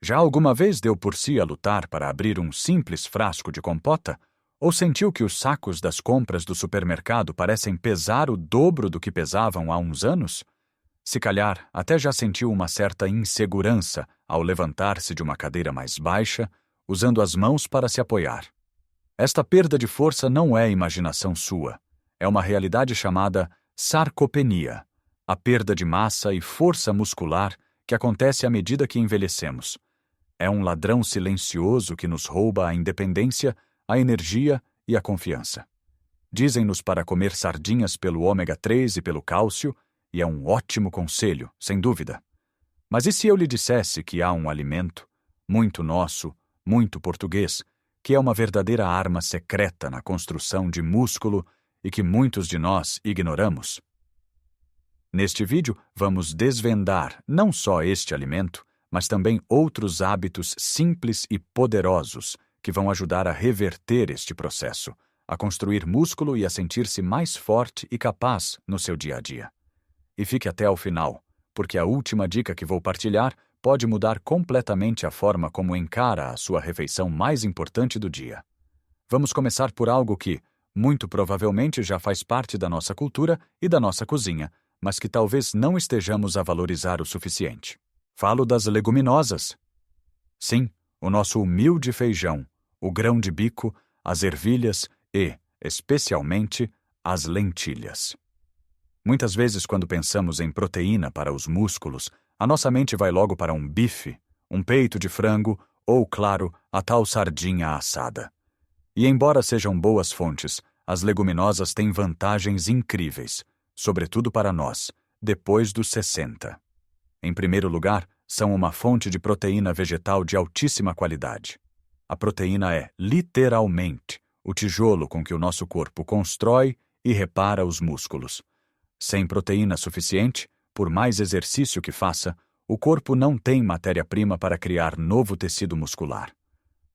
Já alguma vez deu por si a lutar para abrir um simples frasco de compota? Ou sentiu que os sacos das compras do supermercado parecem pesar o dobro do que pesavam há uns anos? Se calhar, até já sentiu uma certa insegurança ao levantar-se de uma cadeira mais baixa, usando as mãos para se apoiar. Esta perda de força não é imaginação sua. É uma realidade chamada sarcopenia, a perda de massa e força muscular que acontece à medida que envelhecemos. É um ladrão silencioso que nos rouba a independência, a energia e a confiança. Dizem-nos para comer sardinhas pelo ômega 3 e pelo cálcio, e é um ótimo conselho, sem dúvida. Mas e se eu lhe dissesse que há um alimento, muito nosso, muito português, que é uma verdadeira arma secreta na construção de músculo e que muitos de nós ignoramos? Neste vídeo, vamos desvendar não só este alimento, mas também outros hábitos simples e poderosos que vão ajudar a reverter este processo, a construir músculo e a sentir-se mais forte e capaz no seu dia a dia. E fique até ao final, porque a última dica que vou partilhar pode mudar completamente a forma como encara a sua refeição mais importante do dia. Vamos começar por algo que, muito provavelmente, já faz parte da nossa cultura e da nossa cozinha, mas que talvez não estejamos a valorizar o suficiente. Falo das leguminosas. Sim, o nosso humilde feijão, o grão de bico, as ervilhas e, especialmente, as lentilhas. Muitas vezes, quando pensamos em proteína para os músculos, a nossa mente vai logo para um bife, um peito de frango ou, claro, a tal sardinha assada. E embora sejam boas fontes, as leguminosas têm vantagens incríveis, sobretudo para nós, depois dos 60. Em primeiro lugar, são uma fonte de proteína vegetal de altíssima qualidade. A proteína é, literalmente, o tijolo com que o nosso corpo constrói e repara os músculos. Sem proteína suficiente, por mais exercício que faça, o corpo não tem matéria-prima para criar novo tecido muscular.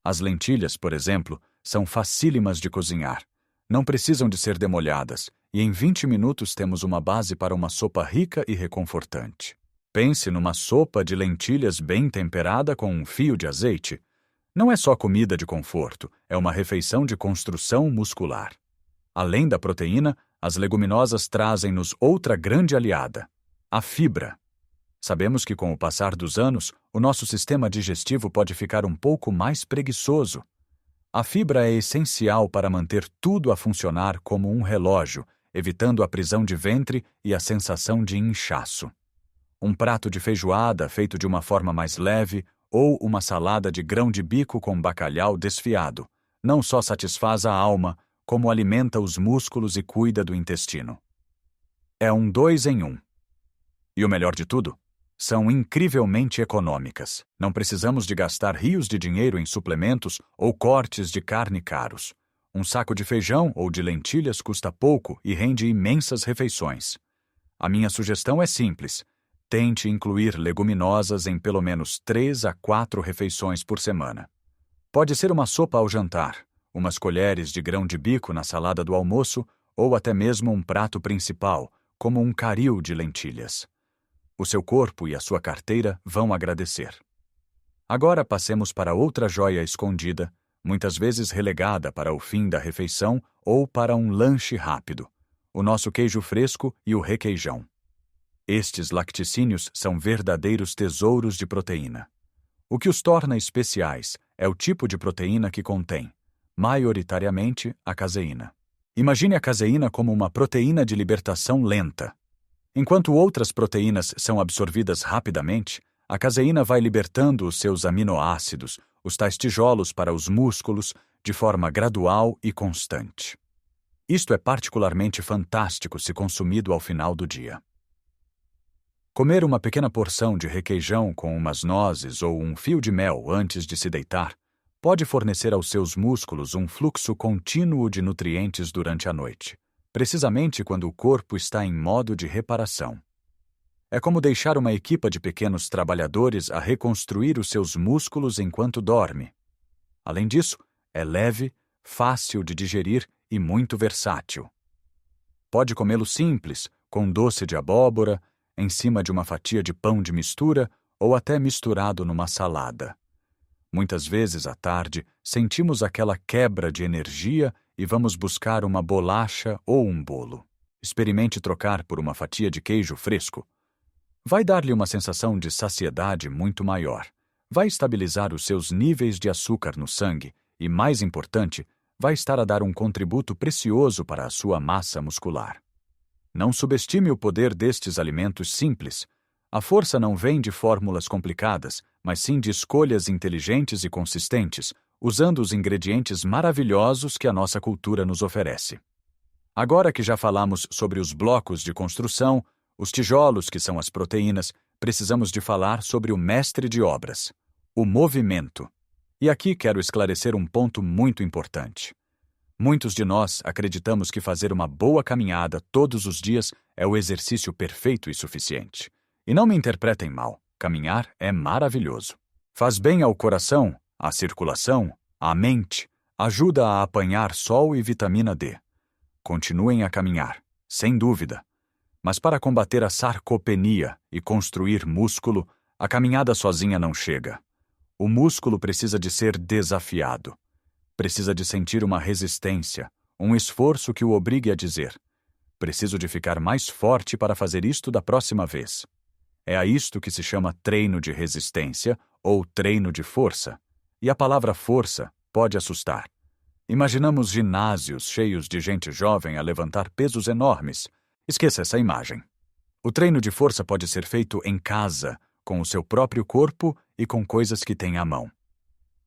As lentilhas, por exemplo, são facílimas de cozinhar. Não precisam de ser demolhadas, e em 20 minutos temos uma base para uma sopa rica e reconfortante. Pense numa sopa de lentilhas bem temperada com um fio de azeite. Não é só comida de conforto, é uma refeição de construção muscular. Além da proteína, as leguminosas trazem-nos outra grande aliada, a fibra. Sabemos que com o passar dos anos, o nosso sistema digestivo pode ficar um pouco mais preguiçoso. A fibra é essencial para manter tudo a funcionar como um relógio, evitando a prisão de ventre e a sensação de inchaço. Um prato de feijoada feito de uma forma mais leve ou uma salada de grão de bico com bacalhau desfiado não só satisfaz a alma, como alimenta os músculos e cuida do intestino. É um 2 em 1. E o melhor de tudo, são incrivelmente econômicas. Não precisamos de gastar rios de dinheiro em suplementos ou cortes de carne caros. Um saco de feijão ou de lentilhas custa pouco e rende imensas refeições. A minha sugestão é simples. Tente incluir leguminosas em pelo menos 3 a 4 refeições por semana. Pode ser uma sopa ao jantar, umas colheres de grão de bico na salada do almoço ou até mesmo um prato principal, como um caril de lentilhas. O seu corpo e a sua carteira vão agradecer. Agora passemos para outra joia escondida, muitas vezes relegada para o fim da refeição ou para um lanche rápido: o nosso queijo fresco e o requeijão. Estes lacticínios são verdadeiros tesouros de proteína. O que os torna especiais é o tipo de proteína que contém, maioritariamente, a caseína. Imagine a caseína como uma proteína de libertação lenta. Enquanto outras proteínas são absorvidas rapidamente, a caseína vai libertando os seus aminoácidos, os tais tijolos para os músculos, de forma gradual e constante. Isto é particularmente fantástico se consumido ao final do dia. Comer uma pequena porção de requeijão com umas nozes ou um fio de mel antes de se deitar pode fornecer aos seus músculos um fluxo contínuo de nutrientes durante a noite, precisamente quando o corpo está em modo de reparação. É como deixar uma equipa de pequenos trabalhadores a reconstruir os seus músculos enquanto dorme. Além disso, é leve, fácil de digerir e muito versátil. Pode comê-lo simples, com doce de abóbora, em cima de uma fatia de pão de mistura ou até misturado numa salada. Muitas vezes, à tarde, sentimos aquela quebra de energia e vamos buscar uma bolacha ou um bolo. Experimente trocar por uma fatia de queijo fresco. Vai dar-lhe uma sensação de saciedade muito maior. Vai estabilizar os seus níveis de açúcar no sangue e, mais importante, vai estar a dar um contributo precioso para a sua massa muscular. Não subestime o poder destes alimentos simples. A força não vem de fórmulas complicadas, mas sim de escolhas inteligentes e consistentes, usando os ingredientes maravilhosos que a nossa cultura nos oferece. Agora que já falamos sobre os blocos de construção, os tijolos, que são as proteínas, precisamos de falar sobre o mestre de obras, o movimento. E aqui quero esclarecer um ponto muito importante. Muitos de nós acreditamos que fazer uma boa caminhada todos os dias é o exercício perfeito e suficiente. E não me interpretem mal, caminhar é maravilhoso. Faz bem ao coração, à circulação, à mente, ajuda a apanhar sol e vitamina D. Continuem a caminhar, sem dúvida. Mas para combater a sarcopenia e construir músculo, a caminhada sozinha não chega. O músculo precisa de ser desafiado. Precisa de sentir uma resistência, um esforço que o obrigue a dizer: preciso de ficar mais forte para fazer isto da próxima vez. É a isto que se chama treino de resistência ou treino de força. E a palavra força pode assustar. Imaginamos ginásios cheios de gente jovem a levantar pesos enormes. Esqueça essa imagem. O treino de força pode ser feito em casa, com o seu próprio corpo e com coisas que tem à mão.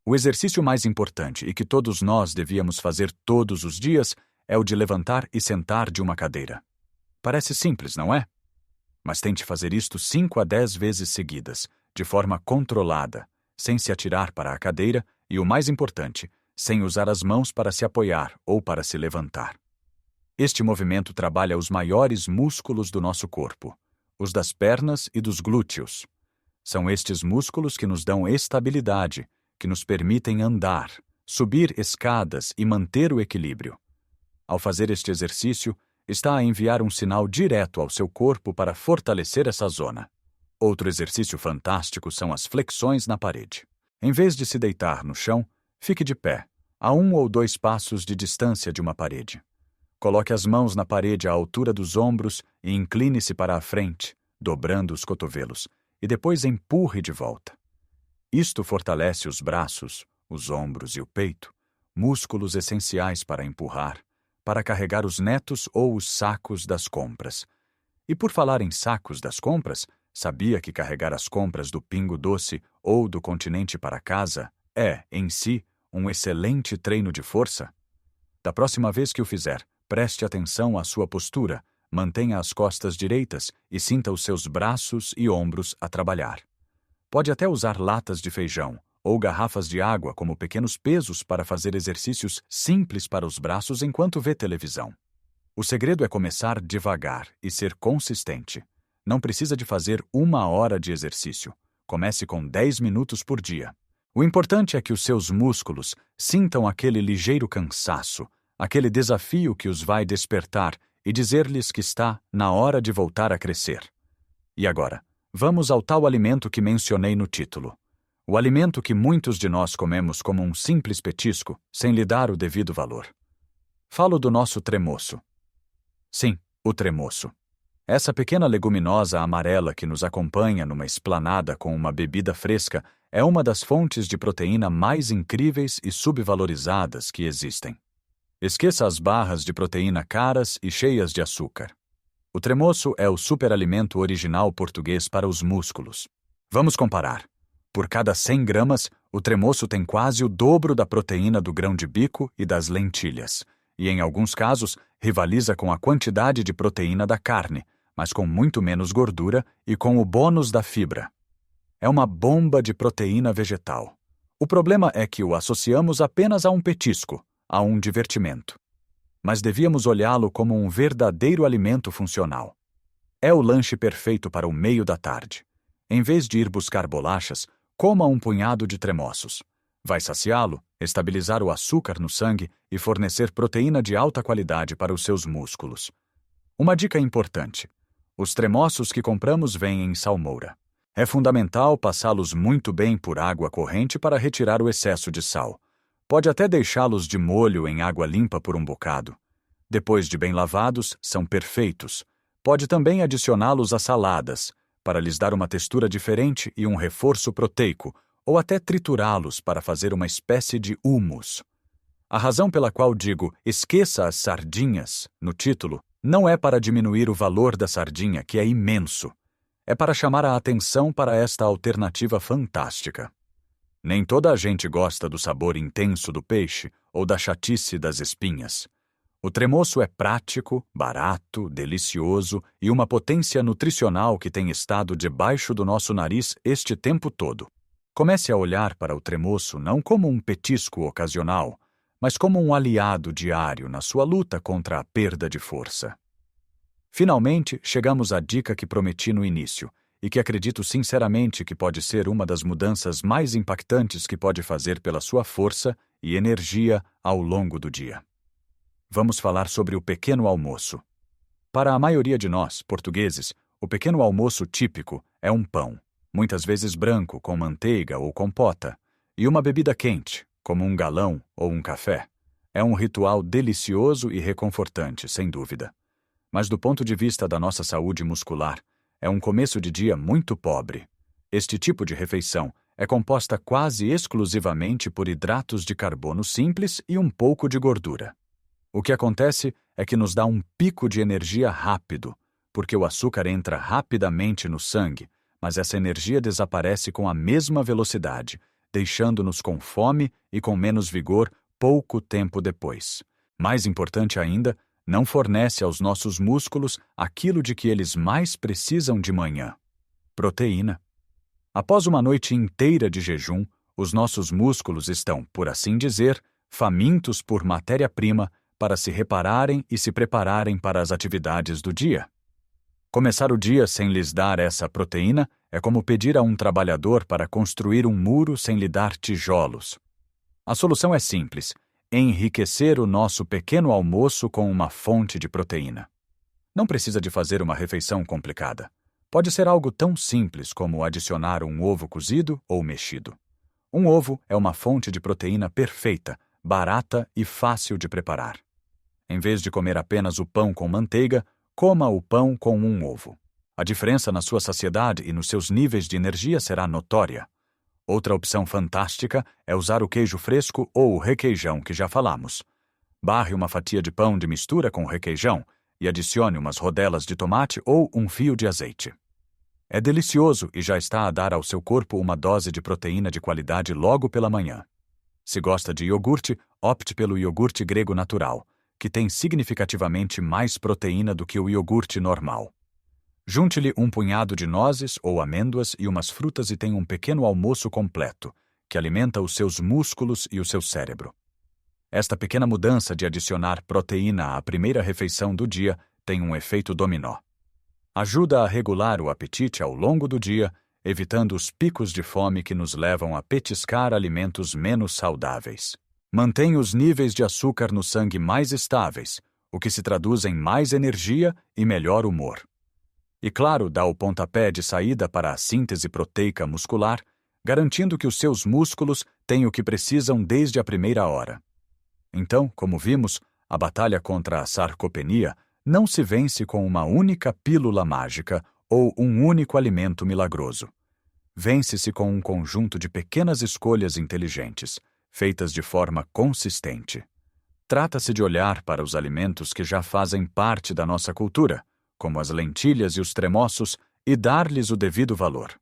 O exercício mais importante e que todos nós devíamos fazer todos os dias é o de levantar e sentar de uma cadeira. Parece simples, não é? Mas tente fazer isto 5 a 10 vezes seguidas, de forma controlada, sem se atirar para a cadeira e, o mais importante, sem usar as mãos para se apoiar ou para se levantar. Este movimento trabalha os maiores músculos do nosso corpo, os das pernas e dos glúteos. São estes músculos que nos dão estabilidade, que nos permitem andar, subir escadas e manter o equilíbrio. Ao fazer este exercício, está a enviar um sinal direto ao seu corpo para fortalecer essa zona. Outro exercício fantástico são as flexões na parede. Em vez de se deitar no chão, fique de pé, a 1 ou 2 passos de distância de uma parede. Coloque as mãos na parede à altura dos ombros e incline-se para a frente, dobrando os cotovelos, e depois empurre de volta. Isto fortalece os braços, os ombros e o peito, músculos essenciais para empurrar, para carregar os netos ou os sacos das compras. E por falar em sacos das compras, sabia que carregar as compras do Pingo Doce ou do Continente para casa é, em si, um excelente treino de força? Da próxima vez que o fizer, preste atenção à sua postura, mantenha as costas direitas e sinta os seus braços e ombros a trabalhar. Pode até usar latas de feijão ou garrafas de água como pequenos pesos para fazer exercícios simples para os braços enquanto vê televisão. O segredo é começar devagar e ser consistente. Não precisa de fazer 1 hora de exercício. Comece com 10 minutos por dia. O importante é que os seus músculos sintam aquele ligeiro cansaço, aquele desafio que os vai despertar e dizer-lhes que está na hora de voltar a crescer. E agora, vamos ao tal alimento que mencionei no título. O alimento que muitos de nós comemos como um simples petisco, sem lhe dar o devido valor. Falo do nosso tremoço. Sim, o tremoço. Essa pequena leguminosa amarela que nos acompanha numa esplanada com uma bebida fresca é uma das fontes de proteína mais incríveis e subvalorizadas que existem. Esqueça as barras de proteína caras e cheias de açúcar. O tremoço é o superalimento original português para os músculos. Vamos comparar. Por cada 100 gramas, o tremoço tem quase o dobro da proteína do grão de bico e das lentilhas, e em alguns casos rivaliza com a quantidade de proteína da carne, mas com muito menos gordura e com o bônus da fibra. É uma bomba de proteína vegetal. O problema é que o associamos apenas a um petisco, a um divertimento. Mas devíamos olhá-lo como um verdadeiro alimento funcional. É o lanche perfeito para o meio da tarde. Em vez de ir buscar bolachas, coma um punhado de tremoços. Vai saciá-lo, estabilizar o açúcar no sangue e fornecer proteína de alta qualidade para os seus músculos. Uma dica importante: os tremoços que compramos vêm em salmoura. É fundamental passá-los muito bem por água corrente para retirar o excesso de sal. Pode até deixá-los de molho em água limpa por um bocado. Depois de bem lavados, são perfeitos. Pode também adicioná-los a saladas, para lhes dar uma textura diferente e um reforço proteico, ou até triturá-los para fazer uma espécie de hummus. A razão pela qual digo "esqueça as sardinhas" no título não é para diminuir o valor da sardinha, que é imenso. É para chamar a atenção para esta alternativa fantástica. Nem toda a gente gosta do sabor intenso do peixe ou da chatice das espinhas. O tremoço é prático, barato, delicioso e uma potência nutricional que tem estado debaixo do nosso nariz este tempo todo. Comece a olhar para o tremoço não como um petisco ocasional, mas como um aliado diário na sua luta contra a perda de força. Finalmente, chegamos à dica que prometi no início e que acredito sinceramente que pode ser uma das mudanças mais impactantes que pode fazer pela sua força e energia ao longo do dia. Vamos falar sobre o pequeno almoço. Para a maioria de nós, portugueses, o pequeno almoço típico é um pão, muitas vezes branco, com manteiga ou compota, e uma bebida quente, como um galão ou um café. É um ritual delicioso e reconfortante, sem dúvida. Mas do ponto de vista da nossa saúde muscular, é um começo de dia muito pobre. Este tipo de refeição é composta quase exclusivamente por hidratos de carbono simples e um pouco de gordura. O que acontece é que nos dá um pico de energia rápido, porque o açúcar entra rapidamente no sangue, mas essa energia desaparece com a mesma velocidade, deixando-nos com fome e com menos vigor pouco tempo depois. Mais importante ainda, não fornece aos nossos músculos aquilo de que eles mais precisam de manhã: proteína. Após uma noite inteira de jejum, os nossos músculos estão, por assim dizer, famintos por matéria-prima para se repararem e se prepararem para as atividades do dia. Começar o dia sem lhes dar essa proteína é como pedir a um trabalhador para construir um muro sem lhe dar tijolos. A solução é simples: enriquecer o nosso pequeno almoço com uma fonte de proteína. Não precisa de fazer uma refeição complicada. Pode ser algo tão simples como adicionar um ovo cozido ou mexido. Um ovo é uma fonte de proteína perfeita, barata e fácil de preparar. Em vez de comer apenas o pão com manteiga, coma o pão com um ovo. A diferença na sua saciedade e nos seus níveis de energia será notória. Outra opção fantástica é usar o queijo fresco ou o requeijão que já falamos. Barre uma fatia de pão de mistura com requeijão e adicione umas rodelas de tomate ou um fio de azeite. É delicioso e já está a dar ao seu corpo uma dose de proteína de qualidade logo pela manhã. Se gosta de iogurte, opte pelo iogurte grego natural, que tem significativamente mais proteína do que o iogurte normal. Junte-lhe um punhado de nozes ou amêndoas e umas frutas e tenha um pequeno almoço completo, que alimenta os seus músculos e o seu cérebro. Esta pequena mudança de adicionar proteína à primeira refeição do dia tem um efeito dominó. Ajuda a regular o apetite ao longo do dia, evitando os picos de fome que nos levam a petiscar alimentos menos saudáveis. Mantém os níveis de açúcar no sangue mais estáveis, o que se traduz em mais energia e melhor humor. E claro, dá o pontapé de saída para a síntese proteica muscular, garantindo que os seus músculos têm o que precisam desde a primeira hora. Então, como vimos, a batalha contra a sarcopenia não se vence com uma única pílula mágica ou um único alimento milagroso. Vence-se com um conjunto de pequenas escolhas inteligentes, feitas de forma consistente. Trata-se de olhar para os alimentos que já fazem parte da nossa cultura, como as lentilhas e os tremoços, e dar-lhes o devido valor.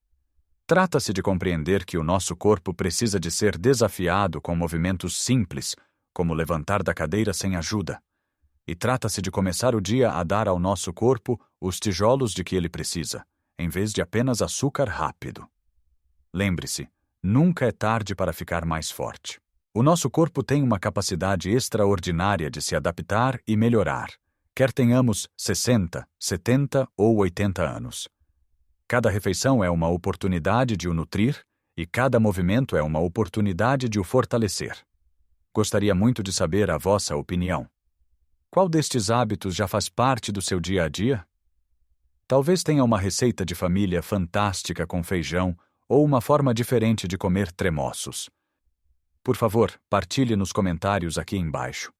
Trata-se de compreender que o nosso corpo precisa de ser desafiado com movimentos simples, como levantar da cadeira sem ajuda. E trata-se de começar o dia a dar ao nosso corpo os tijolos de que ele precisa, em vez de apenas açúcar rápido. Lembre-se, nunca é tarde para ficar mais forte. O nosso corpo tem uma capacidade extraordinária de se adaptar e melhorar, quer tenhamos 60, 70 ou 80 anos. Cada refeição é uma oportunidade de o nutrir e cada movimento é uma oportunidade de o fortalecer. Gostaria muito de saber a vossa opinião. Qual destes hábitos já faz parte do seu dia a dia? Talvez tenha uma receita de família fantástica com feijão ou uma forma diferente de comer tremoços. Por favor, partilhe nos comentários aqui embaixo.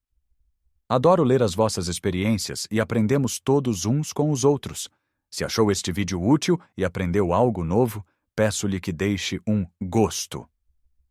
Adoro ler as vossas experiências e aprendemos todos uns com os outros. Se achou este vídeo útil e aprendeu algo novo, peço-lhe que deixe um gosto.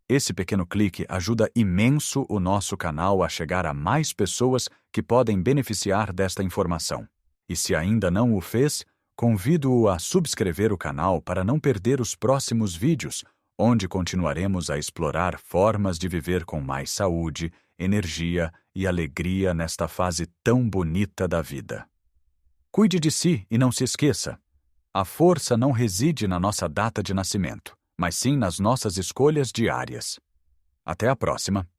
Esse pequeno clique ajuda imenso o nosso canal a chegar a mais pessoas que podem beneficiar desta informação. E se ainda não o fez, convido-o a subscrever o canal para não perder os próximos vídeos, onde continuaremos a explorar formas de viver com mais saúde, energia e alegria nesta fase tão bonita da vida. Cuide de si e não se esqueça: a força não reside na nossa data de nascimento, mas sim nas nossas escolhas diárias. Até a próxima!